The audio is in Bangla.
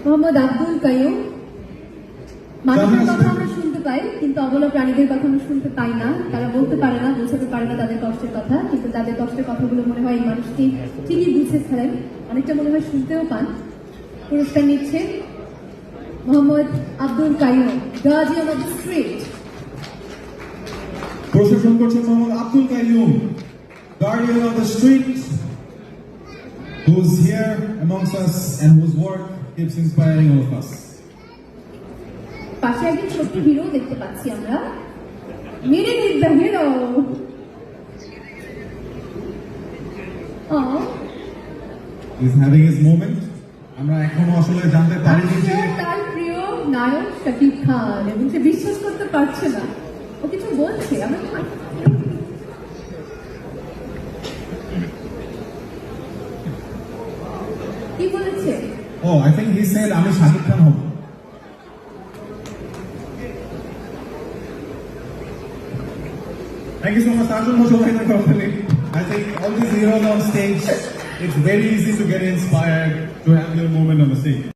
মোহাম্মদ আব্দুল কাইয়ুম। মানুষের কথা আমরা শুনতে পাই, কিন্তু অবলা প্রাণীদের কথা আমরা শুনতে পাই না। তারা বলতে পারে না, বোঝাতে পারে না তাদের কষ্টের কথা, কিন্তু তাদের কষ্টের কথাগুলো মনে হয় এই মানুষটি ঠিকই বুঝে ফেলেন, অনেকটা মনে হয় শুনতেও পান। পুরস্কার নিচ্ছে Mohammad Abdul Qayyum, guardian of the street. প্রশাসন করছেন Mohammad Abdul Qayyum, guardian of the street, who's here amongst us and whose work keeps inspiring all of us. পাশে একজন ছোট্ট হিরো দেখতে পাচ্ছি আমরা, Mirin is the hero. He's having his moment. আমরা এখনো আসলে জানতে পারিনি যে তার প্রিয় নায়ক শাকিব খান, এবং সে বিশ্বাস করতে পারছে না ও কিছু বলছে। আমরা কি বলেছে? Oh, I think he said আমি শাকিব খান হব। Thank you so much, Tajul Moshawai Company. I think all these heroes on stage, it's very easy to get inspired to have your moment on the stage.